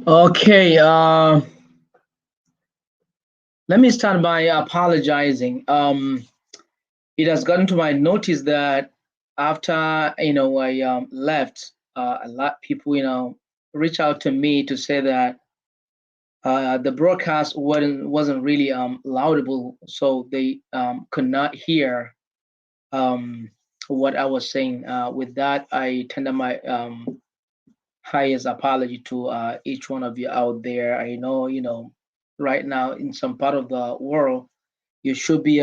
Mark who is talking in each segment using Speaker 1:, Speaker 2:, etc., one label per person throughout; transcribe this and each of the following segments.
Speaker 1: Okay, let me start by apologizing. It has gotten to my notice that after I left, a lot of people reach out to me to say that the broadcast wasn't really laudable, so they could not hear um, what I was saying. With that, I tender my highest apology to each one of you out there. I know, right now in some part of the world, you should be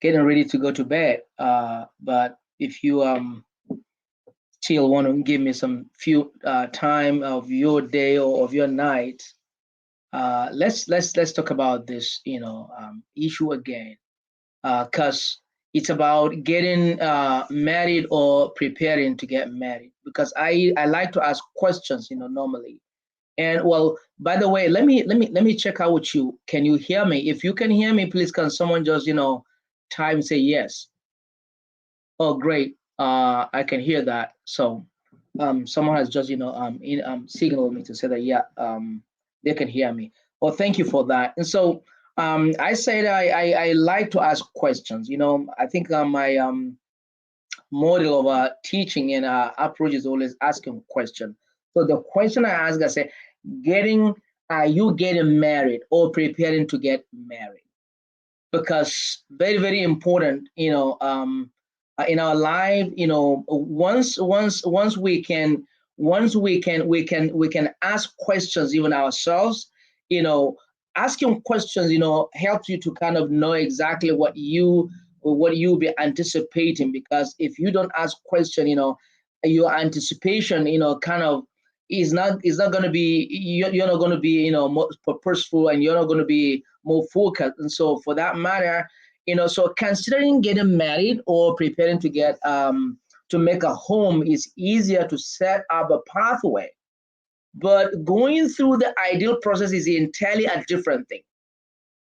Speaker 1: getting ready to go to bed. But if you still want to give me some few time of your day or of your night, let's talk about this, issue again, because it's about getting married or preparing to get married. Because I like to ask questions, normally. And well, by the way, let me check out with you. Can you hear me? If you can hear me, please can someone just type and say yes. Oh, great. I can hear that. So someone has just signaled me to say that yeah, they can hear me. Well, thank you for that. And so I said I like to ask questions. I think my model of teaching and approach is always asking question. So the question I ask, I say, are you getting married or preparing to get married? Because very very important, in our life, once we can ask questions even ourselves, you know asking questions helps you to kind of know exactly what you'll be anticipating. Because if you don't ask question, your anticipation kind of is not going to be, you're not going to be more purposeful, and you're not going to be more focused. And so for that matter, so considering getting married or preparing to make a home is easier to set up a pathway, but going through the ideal process is entirely a different thing.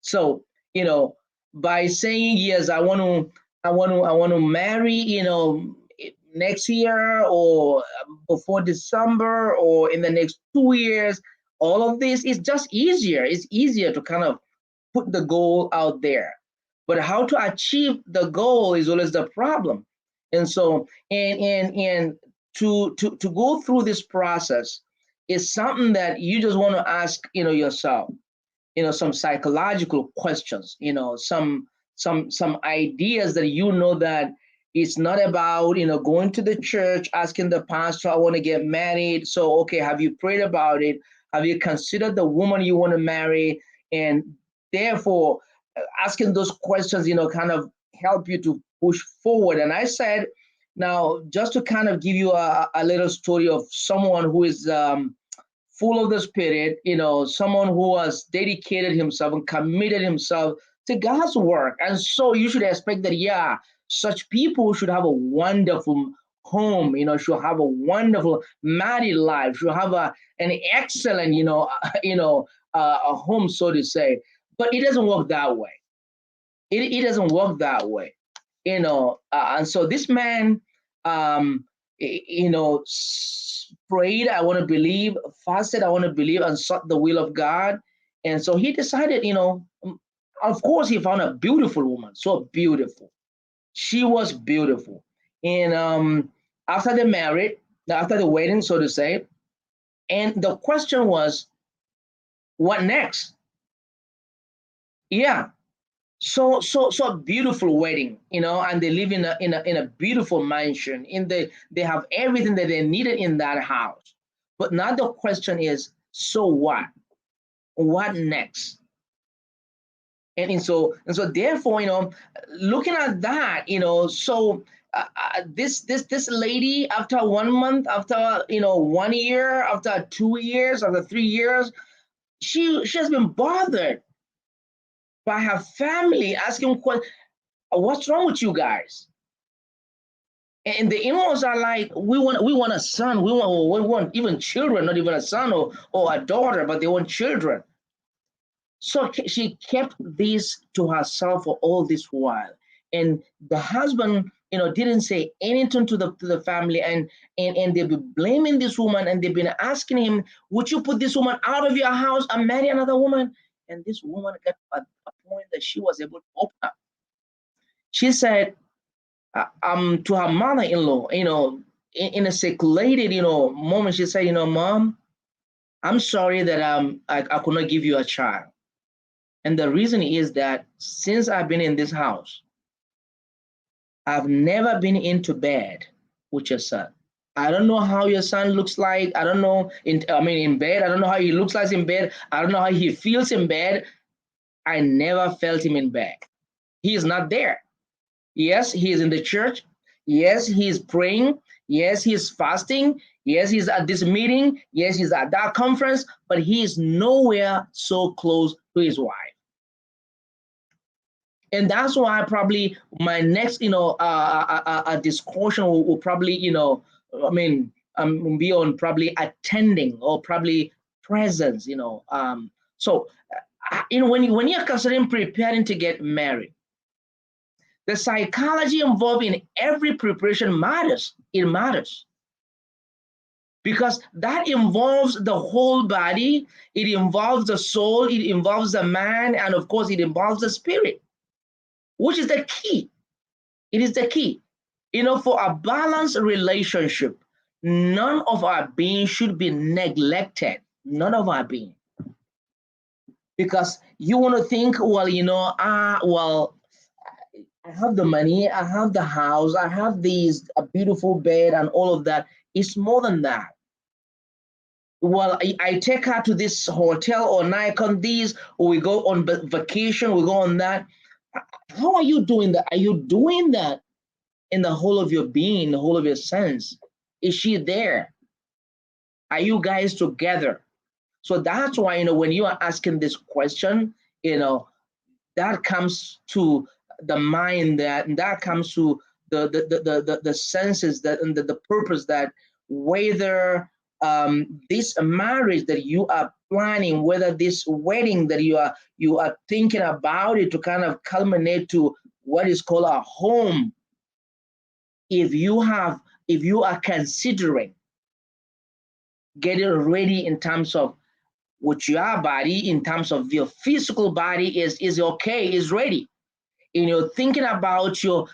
Speaker 1: So, you know, by saying yes, I want to marry, next year, or before December, or in the next 2 years, all of this is just easier. It's easier to kind of put the goal out there. But how to achieve the goal is always the problem. And so, and to go through this process is something that you just want to ask, yourself, some psychological questions, some ideas that that it's not about going to the church asking the pastor, I want to get married. So okay, have you prayed about it? Have you considered the woman you want to marry? And therefore, asking those questions kind of help you to push forward. And I said, now just to kind of give you a little story of someone who is full of the spirit, someone who has dedicated himself and committed himself to God's work. And so you should expect that, yeah, Such people should have a wonderful home, should have a wonderful married life, should have an excellent, a home, so to say. But it doesn't work that way. It doesn't work that way, and so this man, um, prayed, I want to believe, fasted, I want to believe, and sought the will of God. And so he decided, of course, he found a beautiful woman, so beautiful. She was beautiful. And after they married, after the wedding, so to say, and the question was, what next? Yeah. So beautiful wedding, and they live in a beautiful mansion. They have everything that they needed in that house. But now the question is, so what? What next? And so therefore, looking at that, this lady, after 1 month, after 1 year, after 2 years, after 3 years, she has been bothered by her family asking questions. What's wrong with you guys? And the in-laws are like, we want a son, we want even children, not even a son or a daughter, but they want children. So she kept this to herself for all this while. And the husband, didn't say anything to the family, and they've been blaming this woman, and they've been asking him, would you put this woman out of your house and marry another woman? And this woman got a point that she was able to open up. She said, to her mother-in-law, in a secluded, moment, she said, Mom, I'm sorry that I could not give you a child. And the reason is that since I've been in this house, I've never been into bed with your son. I don't know how your son looks like. I don't know, in bed. I don't know how he looks like in bed. I don't know how he feels in bed. I never felt him in bed. He is not there. Yes, he is in the church. Yes, he is praying. Yes, he is fasting. Yes, he's at this meeting. Yes, he's at that conference, but he is nowhere so close to his wife. And that's why probably my next, discussion will probably, be on probably attending or probably presence, So, when you're considering preparing to get married, the psychology involved in every preparation matters. It matters. Because that involves the whole body, it involves the soul, it involves the man, and of course, it involves the spirit, which is the key. It is the key. For a balanced relationship, none of our being should be neglected. None of our being. Because you want to think, well, I have the money, I have the house, I have a beautiful bed and all of that. It's more than that. Well, I take her to this hotel or Nikon these, or we go on vacation, we go on that. How are you doing that? Are you doing that in the whole of your being, the whole of your sense? Is she there? Are you guys together? So that's why, when you are asking this question, that comes to the mind, that comes to the senses, that and the purpose, that whether this marriage that you are planning, whether this wedding that you are thinking about it to kind of culminate to what is called a home, if you are considering getting ready in terms of with your body, in terms of your physical body is okay, is ready. Thinking about your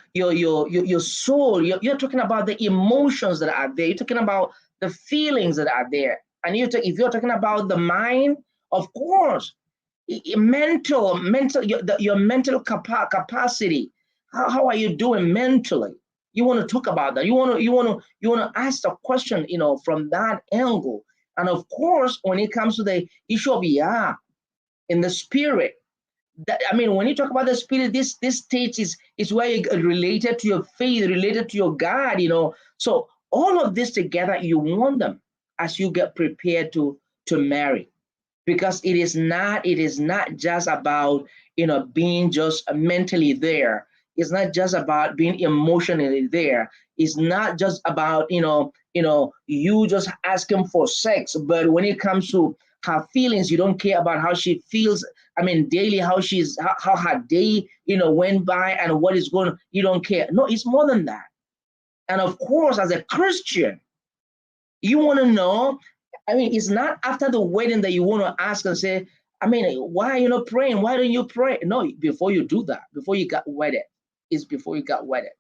Speaker 1: soul, you're talking about the emotions that are there. You're talking about the feelings that are there. And if you're talking about the mind, of course, mental, your mental capacity. How are you doing mentally? You want to talk about that. You want to ask the question, from that angle. And of course, when it comes to the issue of in the spirit, when you talk about the spirit, this state is where you related to your faith, related to your God, So all of this together, you want them as you get prepared to marry, because it is not just about being just mentally there. It's not just about being emotionally there. It's not just about you just asking for sex. But when it comes to her feelings, you don't care about how she feels. I mean, daily, how her day went by and what is going on. You don't care. No, it's more than that. And of course, as a Christian, you want to know. I mean, it's not after the wedding that you want to ask and say, I mean, why are you not praying? Why don't you pray? No, before you do that, before you got wedded, it's before you got wedded.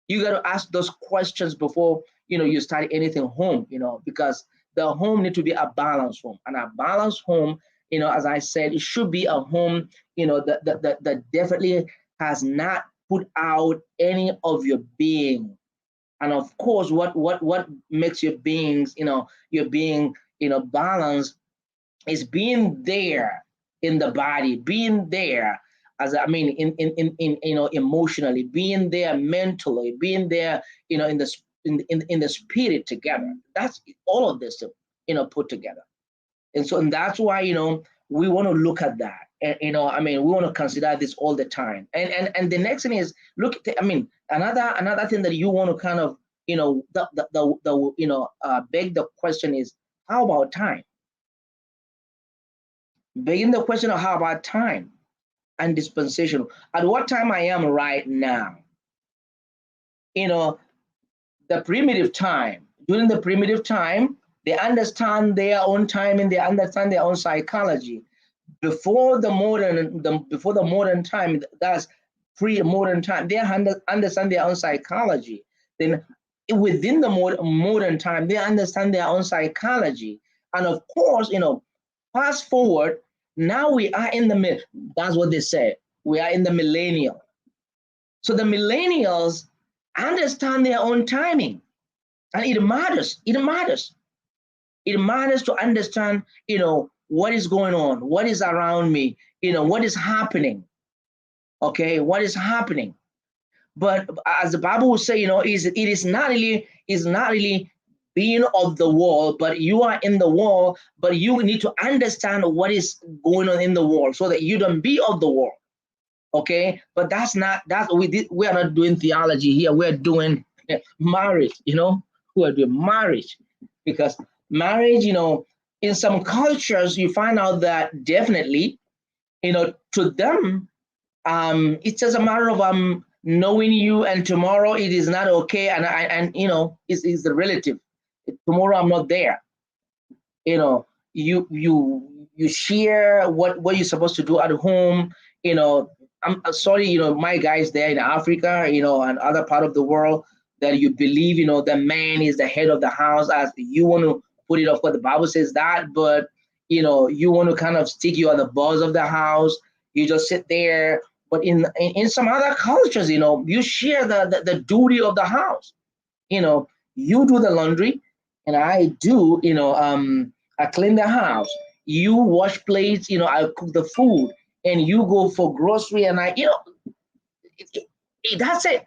Speaker 1: You got to ask those questions before you start anything home. Because the home need to be a balanced home, and a balanced home, as I said, it should be a home, that definitely has not put out any of your being. And of course, what makes your beings, your being, balanced is being there in the body, being there as I mean in emotionally, being there mentally, being there, in the spirit together. That's all of this, put together. And that's why we want to look at that. And I mean, we want to consider this all the time. And the next thing is look. I mean, another thing that you want to kind of beg the question is, how about time? Begging the question of how about time and dispensation. At what time I am right now, you know, the primitive time. During the primitive time, they understand their own time and they understand their own psychology. Before the modern time, that's pre-modern time, they understand their own psychology. Then within the modern time, they understand their own psychology. And of course, fast forward, now we are in the mid. That's what they say. We are in the millennial. So the millennials understand their own timing, and it matters. It matters. It matters to understand, what is going on, what is around me, what is happening. Okay, what is happening? But as the Bible will say, it is not really being of the world, but you are in the world, but you need to understand what is going on in the world so that you don't be of the world. Okay, but we are not doing theology here. We're doing marriage. We're doing marriage, because marriage, in some cultures, you find out that definitely, to them, it's just a matter of knowing you, and tomorrow it is not okay, it's the relative. Tomorrow I'm not there. You share what you're supposed to do at home. I'm sorry, my guys there in Africa, and other part of the world, that you believe, the man is the head of the house, as you want to put it. Of course, the Bible says that, but you want to kind of stick, you are the boss of the house. You just sit there. But in some other cultures, you share the duty of the house. You do the laundry, and I do, I clean the house. You wash plates, I cook the food, and you go for grocery, and that's it.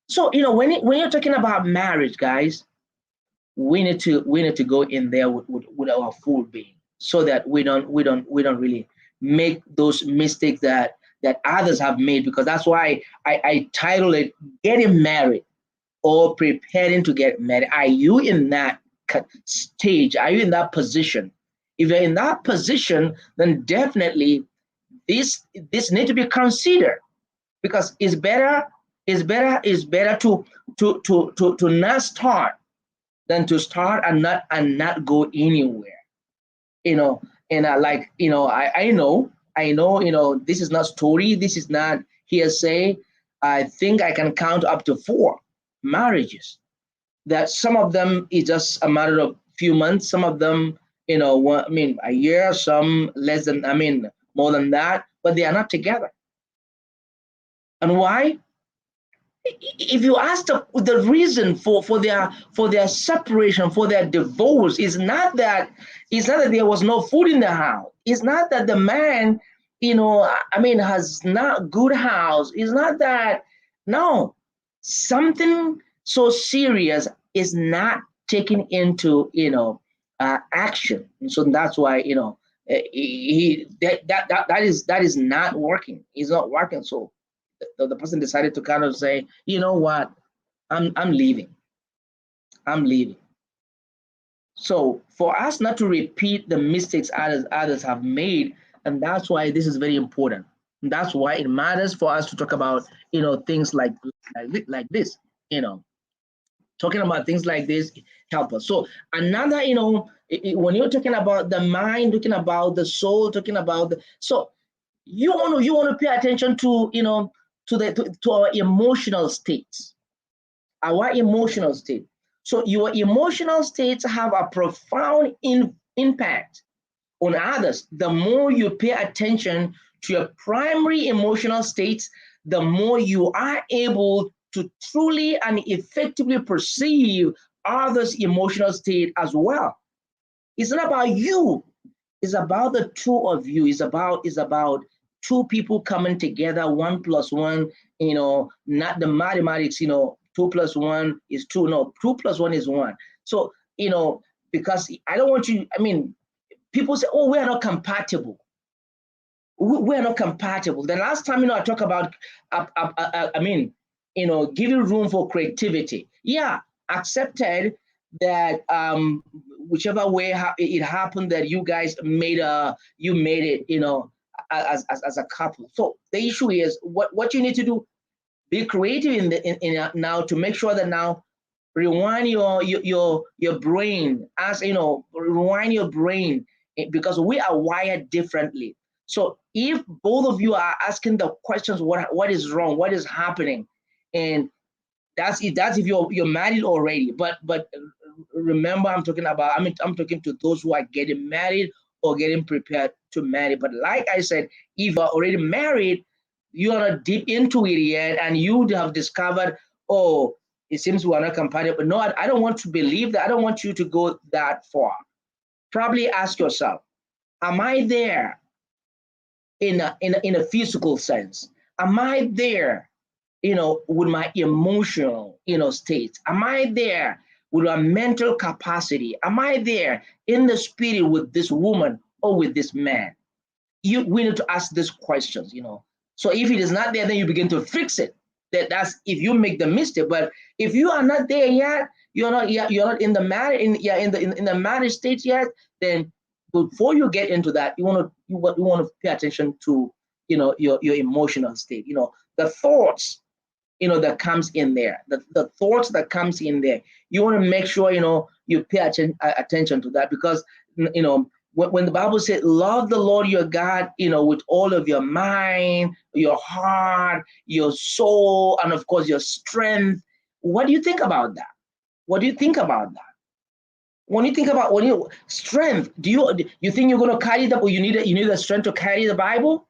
Speaker 1: So when you're talking about marriage, guys, we need to go in there with our full being, so that we don't really make those mistakes that others have made. Because that's why I title it "Getting Married" or "Preparing to Get Married." Are you in that stage? Are you in that position? If you're in that position, then definitely this need to be considered, because it's better to not start than to start and not go anywhere. you know and like I know this is not story, this is not hearsay. I think I can count up to 4 marriages that some of them is just a matter of few months, some of them a year, some less than, more than that, but they are not together. And why? If you ask the reason for their separation, for their divorce, it's not that there was no food in the house. It's not that the man, has not good house. It's not that. No, something so serious is not taken into action. And so that's why that is not working. It's not working. So the person decided to kind of say, you know what, I'm leaving. I'm leaving. So for us not to repeat the mistakes others have made, and that's why this is very important. And that's why it matters for us to talk about, things like this, you know, talking about things like this help us. So another, when you're talking about the mind, talking about the soul, talking about so you want to pay attention to, to our emotional states, our emotional state. So your emotional states have a profound impact on others. The more you pay attention to your primary emotional states, the more you are able to truly and effectively perceive others' emotional state as well. It's not about you. It's about the two of you. It's about two people coming together, 1+1, not the mathematics, 2+1 is 2. No, 2+1 is 1. So, because I don't want you, people say, oh, we are not compatible. We are not compatible. The last time, I talk about, giving room for creativity. Yeah, accepted that whichever way it happened that you guys made it, as a couple. So the issue is what you need to do. Be creative in now to make sure that now rewind your brain, as rewind your brain, because we are wired differently. So if both of you are asking the questions, what is wrong, what is happening, and that's if you're married already. But remember, I'm talking to those who are getting married or getting prepared to marry. But like I said, if you're already married, you are not deep into it yet, and you have discovered, oh, it seems we are not compatible. No, I don't want to believe that. I don't want you to go that far. Probably ask yourself, am I there in a physical sense? Am I there, with my emotional, state? Am I there with my mental capacity? Am I there in the spirit with this woman or with this man? We need to ask these questions. So if it is not there, then you begin to fix it. That's if you make the mistake. But if you are not there yet, you're not in the marriage in the marriage stage yet, then before you get into that, you want to pay attention to your emotional state. The thoughts that comes in there, the thoughts that comes in there. You want to make sure you pay attention to that, because when the Bible says love the Lord your God, with all of your mind, your heart, your soul, and of course your strength. What do you think about that? What do you think about that? When you think about strength, do you think you're going to carry that, or you need the strength to carry the Bible?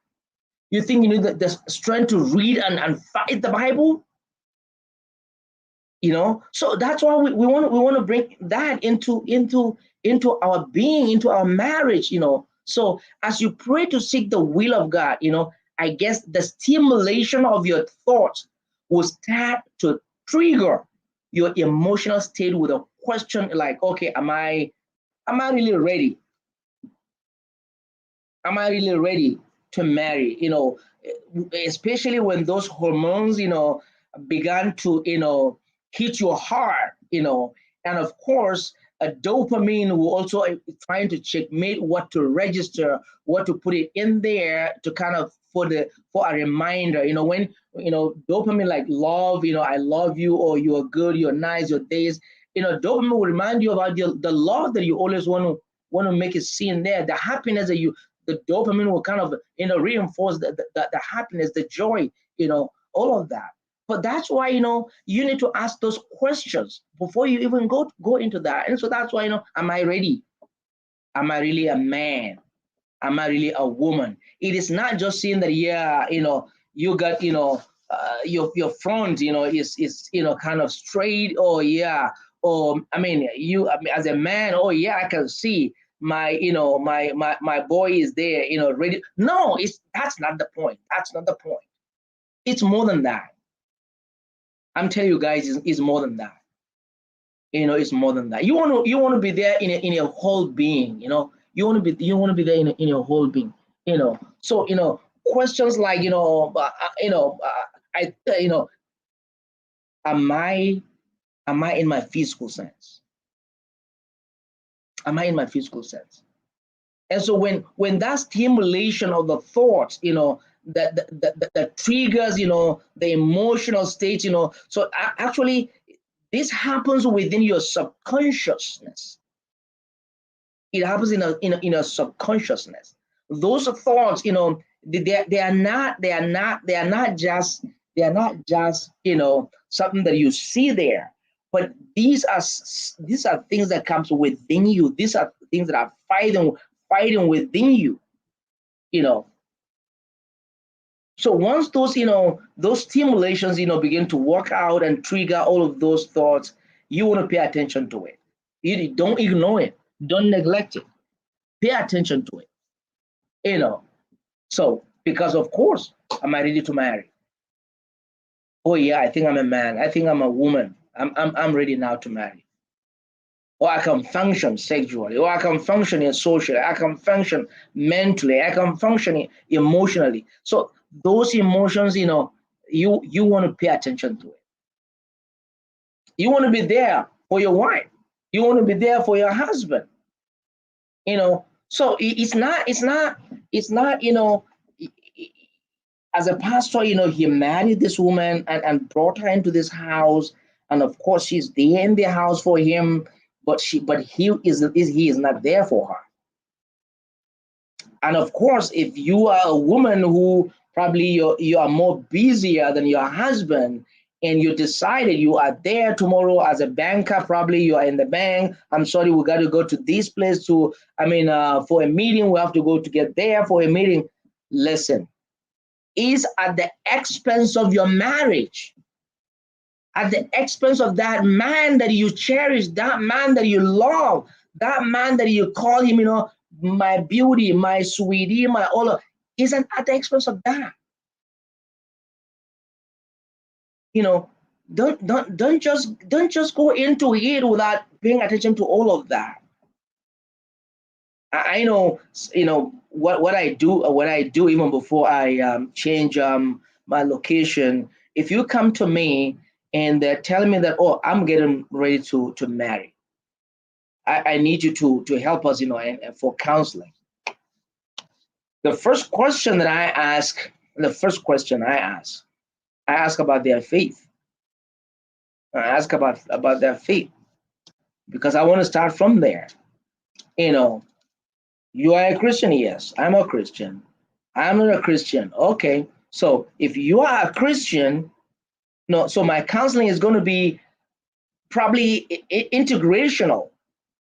Speaker 1: You think you need the strength to read and fight the Bible? So that's why we want to bring that into our being, into our marriage. So as you pray to seek the will of God, I guess the stimulation of your thoughts will start to trigger your emotional state with a question like, okay, am I really ready? Am I really ready to marry? Especially when those hormones, began to, hit your heart, and of course, a dopamine will also trying to checkmate what to register, what to put it in there to kind of for a reminder, when dopamine like love, I love you, or you're good, you're nice, you're this, dopamine will remind you about the love that you always want to make it seen there, the happiness that the dopamine will kind of reinforce the happiness, the joy, all of that. But that's why you need to ask those questions before you even go into that. And so that's why am I ready? Am I really a man? Am I really a woman? It is not just saying that you got your front is kind of straight, or yeah, or you as a man, oh yeah, I can see my my boy is there ready. No, that's not the point. That's not the point. It's more than that. I'm telling you guys, it's more than that. It's more than that. You want to be there in your whole being. You want to be there in your whole being. So questions like you know, am I in my physical sense? Am I in my physical sense? And so when that stimulation of the thoughts, you know, that triggers, you know, the emotional state, you know, so actually this happens within your subconsciousness. It happens in a subconsciousness. Those thoughts, you know, they are not just you know, something that you see there, but these are things that comes within you. These are things that are fighting within you, you know. So once those, you know, those stimulations, you know, begin to work out and trigger all of those thoughts, you want to pay attention to it. You don't ignore it. Don't neglect it. Pay attention to it. You know. So because of course, am I ready to marry? Oh yeah, I think I'm a man. I think I'm a woman. I'm ready now to marry. Or I can function sexually, or I can function socially, I can function mentally, I can function emotionally. So those emotions, you know, you want to pay attention to it. You want to be there for your wife. You want to be there for your husband. You know, so it's not, you know, as a pastor, you know, he married this woman and brought her into this house. And of course, she's there in the house for him, but he is not there for her. And of course, if you are a woman who probably you are more busier than your husband, and you decided you are there tomorrow as a banker, probably you are in the bank. I'm sorry, we got to go to this place for a meeting. We have to go to get there for a meeting. Listen, is at the expense of your marriage, at the expense of that man that you cherish, that man that you love, that man that you call him, you know, my beauty, my sweetie, my all of, isn't at the expense of that. You know, don't just go into it without paying attention to all of that. I know, you know, what I do even before I change my location. If you come to me and they're telling me that, oh, I'm getting ready to marry, I need you to help us, you know, and for counseling. The first question that I ask, I ask about their faith. I ask about their faith because I want to start from there. You know, you are a Christian? Yes, I'm a Christian. I'm not a Christian. Okay. So if you are a Christian, no, so my counseling is going to be probably integrational,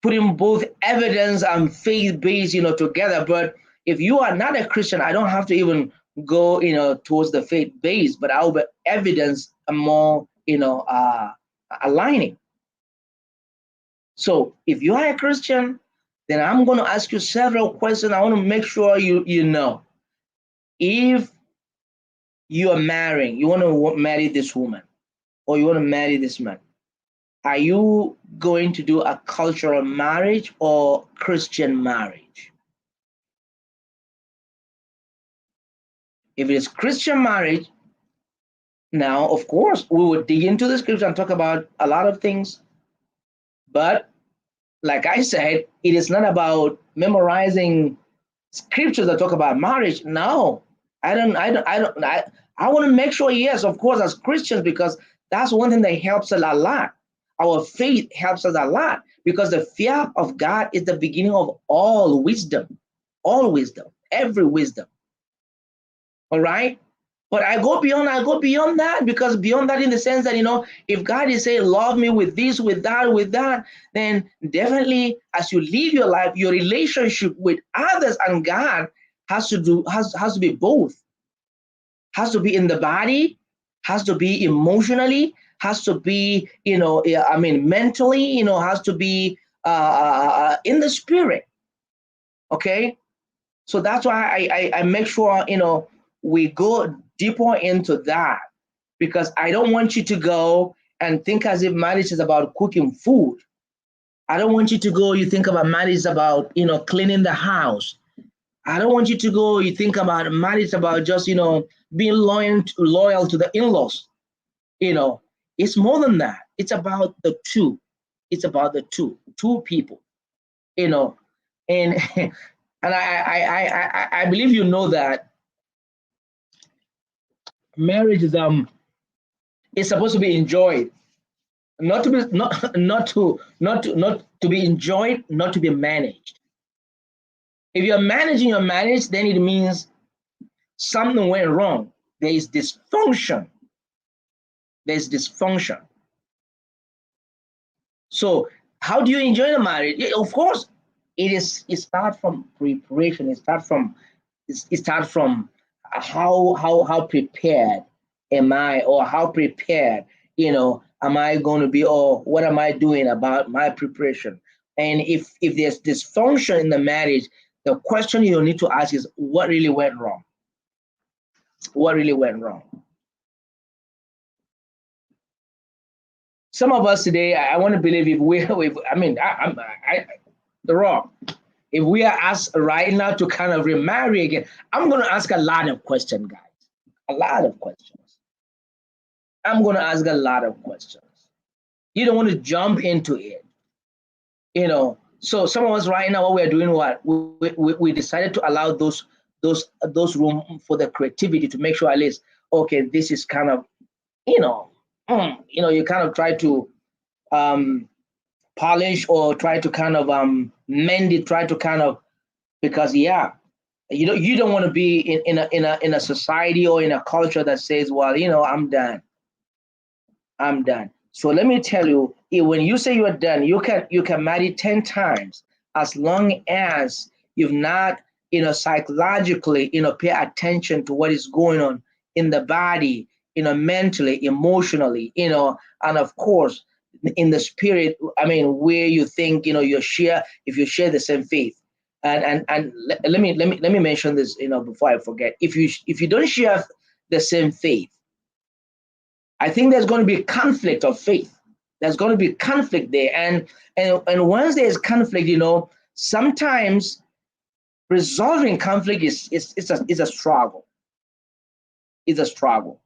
Speaker 1: putting both evidence and faith-based, you know, together. But if you are not a Christian, I don't have to even go, you know, towards the faith-based, but I'll be evidence and more, you know, aligning. So if you are a Christian, then I'm going to ask you several questions. I want to make sure you know. If you are marrying, you want to marry this woman, or you want to marry this man, are you going to do a cultural marriage or Christian marriage? If it is Christian marriage, now, of course, we would dig into the scripture and talk about a lot of things. But like I said, it is not about memorizing scriptures that talk about marriage. No, I want to make sure, yes, of course, as Christians, because that's one thing that helps us a lot. Our faith helps us a lot because the fear of God is the beginning of all wisdom, every wisdom. All right. But I go beyond that, because beyond that, in the sense that, you know, if God is saying, love me with this, with that, then definitely as you live your life, your relationship with others and God has to be both. Has to be in the body, has to be emotionally, has to be, you know, I mean, mentally, you know, has to be in the spirit. Okay. So that's why I make sure, you know, we go deeper into that, because I don't want you to go and think as if marriage is about cooking food. I don't want you to go, you think about marriage is about, you know, cleaning the house. I don't want you to go, you think about marriage about just, being loyal to the in-laws. It's more than that. It's about the two. It's about the two people, you know, and and I believe that marriage is supposed to be enjoyed, not to be not to be enjoyed, not to be managed. If you're managing your marriage, then it means something went wrong. There is dysfunction. There's dysfunction. So how do you enjoy the marriage? Of course, it starts from preparation. It starts from how prepared am I, or how prepared, am I going to be, or what am I doing about my preparation? And if there's dysfunction in the marriage, the question you need to ask is, what really went wrong? What really went wrong? Some of us today, I want to believe, the wrong. If we are asked right now to kind of remarry again, I'm going to ask a lot of questions, guys. A lot of questions. I'm going to ask a lot of questions. You don't want to jump into it, So some of us right now, what we're doing, we decided to allow those room for the creativity, to make sure at least, okay, this is kind of, you kind of try to polish, or try to kind of mend it, try to kind of, because you don't want to be in a society or in a culture that says, well, I'm done. So let me tell you, when you say you're done, you can marry 10 times, as long as you've not, psychologically, pay attention to what is going on in the body, mentally, emotionally, and of course in the spirit. I mean, where you think, if you share the same faith. And let me mention this, before I forget. If you don't share the same faith, I think there's going to be a conflict of faith. There's going to be conflict there, and once there's conflict, sometimes resolving conflict is a struggle. It's a struggle.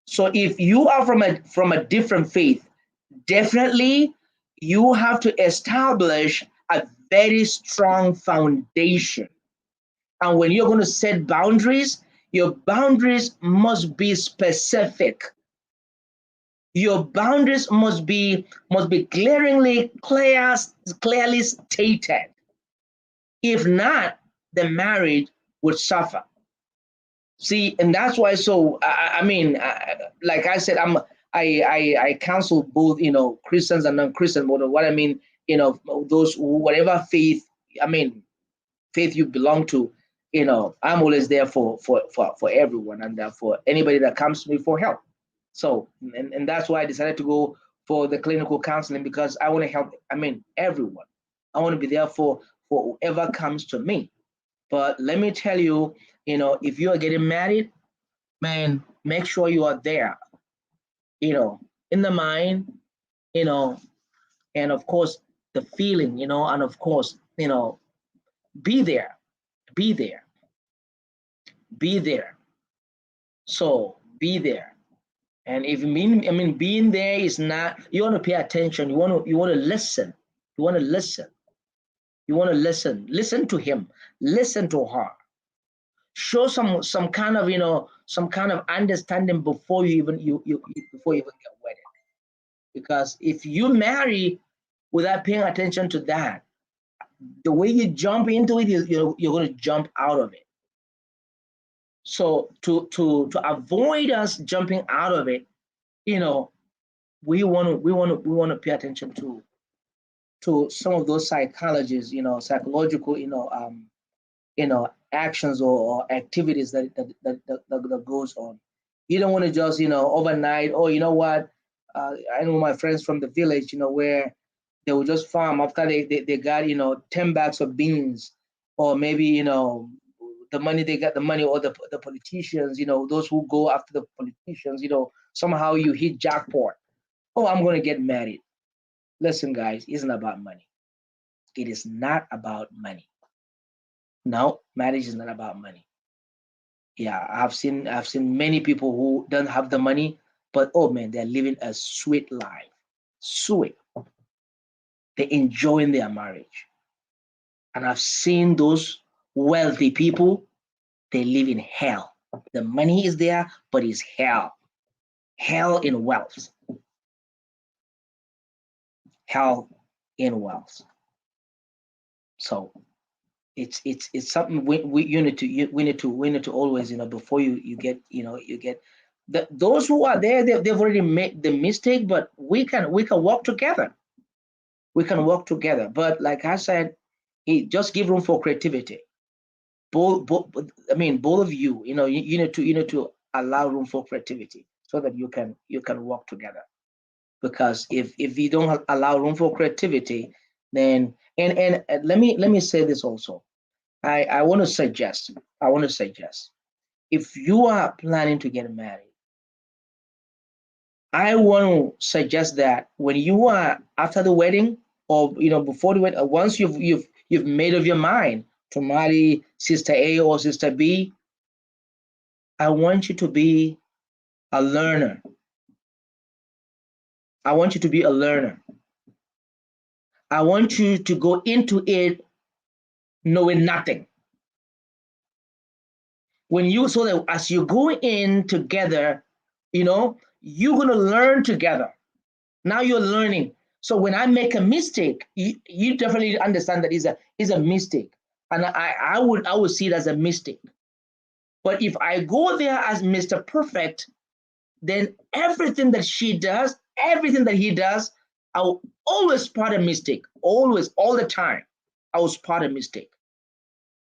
Speaker 1: So if you are from a different faith, definitely you have to establish a very strong foundation. And when you're going to set boundaries, your boundaries must be specific. Your boundaries must be clearly stated. If not, the marriage would suffer. See, and that's why. So like I said, I counsel both, Christians and non-Christian. But what I mean, those, whatever faith, faith you belong to, I'm always there for everyone, and for anybody that comes to me for help. So, and that's why I decided to go for the clinical counseling, because I want to help, everyone. I want to be there for whoever comes to me. But let me tell you, if you are getting married, man, make sure you are there, in the mind, and of course the feeling, and of course, be there, be there, be there. So be there. And if being there is not, you want to pay attention, you want to listen, you want to listen, listen to him, listen to her. Show some kind of understanding before you even get wedded. Because if you marry without paying attention to that, the way you jump into it, you're going to jump out of it. So to avoid us jumping out of it, we want to pay attention to some of those psychologies, psychological, actions or activities that goes on. You don't want to just, overnight, oh, you know what? I know my friends from the village, where they will just farm after they got, 10 bags of beans, or maybe, the money, they got the money, or the politicians, those who go after the politicians, somehow you hit jackpot. Oh, I'm going to get married. Listen, guys, it isn't about money. It is not about money. No, marriage is not about money. Yeah, I've seen many people who don't have the money, but oh man, they're living a sweet life. Sweet. They're enjoying their marriage. And I've seen those wealthy people, they live in hell. The money is there, but it's hell. Hell in wealth. Hell in wealth. So it's something we you need to we need to always, before you get, you get those who are there, they've already made the mistake, but we can work together. We can work together. But like I said, just give room for creativity. Both I mean, both of you, you need to allow room for creativity so that you can work together. Because if you don't allow room for creativity, then and let me say this also. I want to suggest, if you are planning to get married, I want to suggest that when you are after the wedding, or before the wedding, once you've made up your mind to marry sister A or sister B, I want you to be a learner. I want you to be a learner. I want you to go into it knowing nothing. When you so that as you go in together, you're gonna learn together. Now you're learning. So when I make a mistake, you definitely understand that is a mistake, and I would see it as a mistake. But if I go there as Mr. Perfect, then everything that she does, everything that he does, I will always spot a mistake. Always, all the time, I will spot a mistake.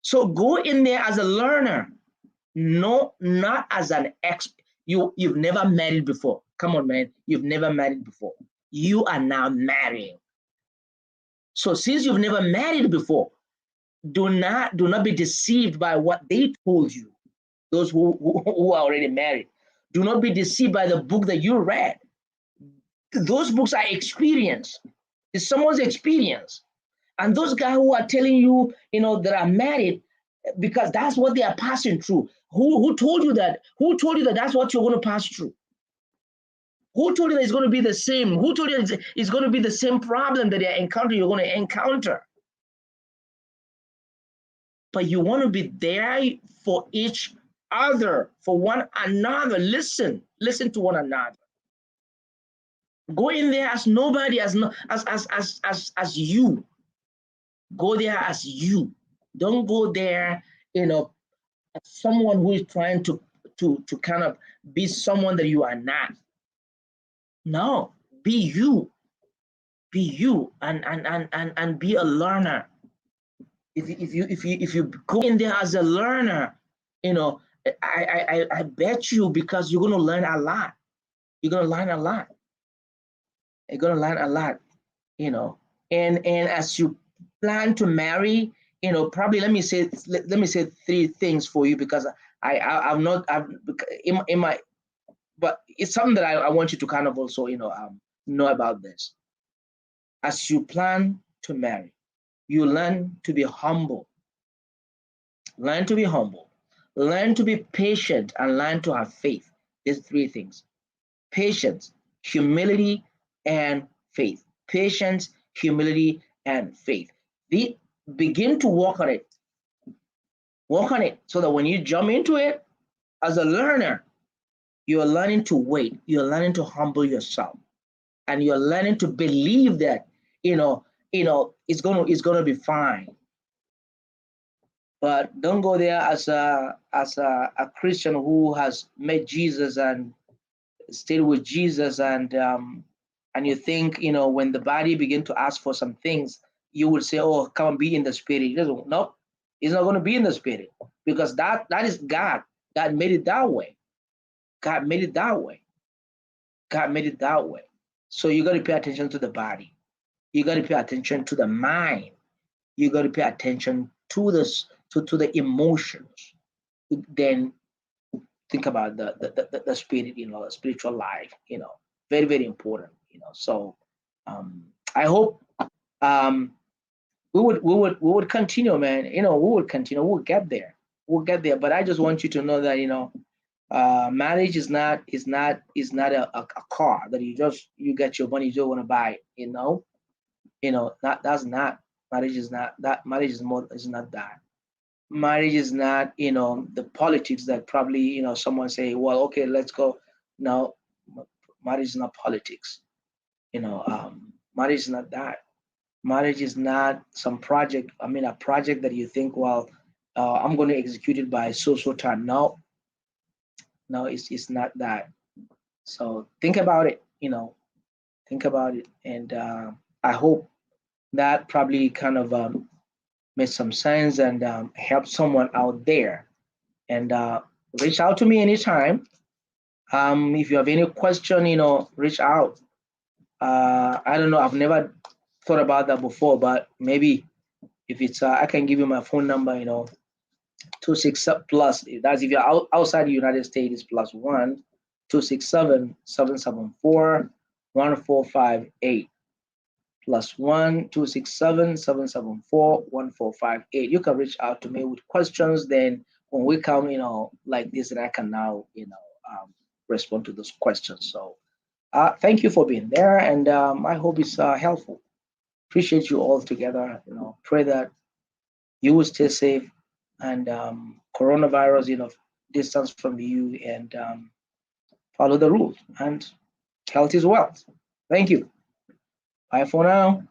Speaker 1: So go in there as a learner. No, not as an expert. You've never married before. Come on, man. You've never married before. You are now marrying. So since you've never married before, do not be deceived by what they told you. Those who are already married. Do not be deceived by the book that you read. Those books are experience. It's someone's experience. And those guys who are telling you, that are married, because that's what they are passing through. Who told you that? Who told you that that's what you're going to pass through? Who told you that it's going to be the same? Who told you it's going to be the same problem that you're going to encounter? But you want to be there for each other, for one another. Listen to one another. Go in there as nobody, as no, as you. Go there as you. Don't go there, as someone who is trying to kind of be someone that you are not. No, be you. Be you, and be a learner. If you go in there as a learner, you know, I bet you, because you're gonna learn a lot. You're gonna learn a lot. You're gonna learn a lot, you know. And as you plan to marry, probably let me say three things for you, because I'm not in my, but it's something that I want you to kind of also know about this. As you plan to marry, you learn to be humble. Learn to be humble. Learn to be patient, and learn to have faith. These three things: patience, humility, and faith. Patience, humility, and faith. Begin to work on it. Work on it so that when you jump into it as a learner, you're learning to wait. You're learning to humble yourself, and you're learning to believe that it's gonna be fine. But don't go there as a Christian who has met Jesus and stayed with Jesus, and you think, when the body begin to ask for some things, you will say, "Oh, come and be in the spirit." He doesn't. No, he's not going to be in the spirit, because that is God. God made it that way. God made it that way. God made it that way. So you got to pay attention to the body. You got to pay attention to the mind. You got to pay attention to the emotions. Then think about the spirit, the spiritual life. Very, very important. So I hope um, we would continue, man. We would continue. We'll get there. We'll get there. But I just want you to know that marriage is not a car that you get your money, you don't want to buy it. That's not marriage. Is not that marriage is more is not that. Marriage is not the politics that probably someone say, well, okay, let's go. No, marriage is not politics. Marriage is not that. Marriage is not some project. I mean, a project that you think, well, I'm going to execute it by so time. No, no, it's not that. So think about it. Think about it, and I hope that probably kind of made some sense and help someone out there. And reach out to me anytime. If you have any question, reach out. I don't know. I've never thought about that before, but maybe if it's, I can give you my phone number. 26 plus. That's if you're outside the United States, it's +1 267 774 1458. +1 267 774 1458. You can reach out to me with questions. Then when we come, like this, and I can now, respond to those questions. So thank you for being there, and I hope it's helpful. Appreciate you all together. Pray that you will stay safe and coronavirus, distance from you, and follow the rules. And health is wealth. Thank you. Bye for now.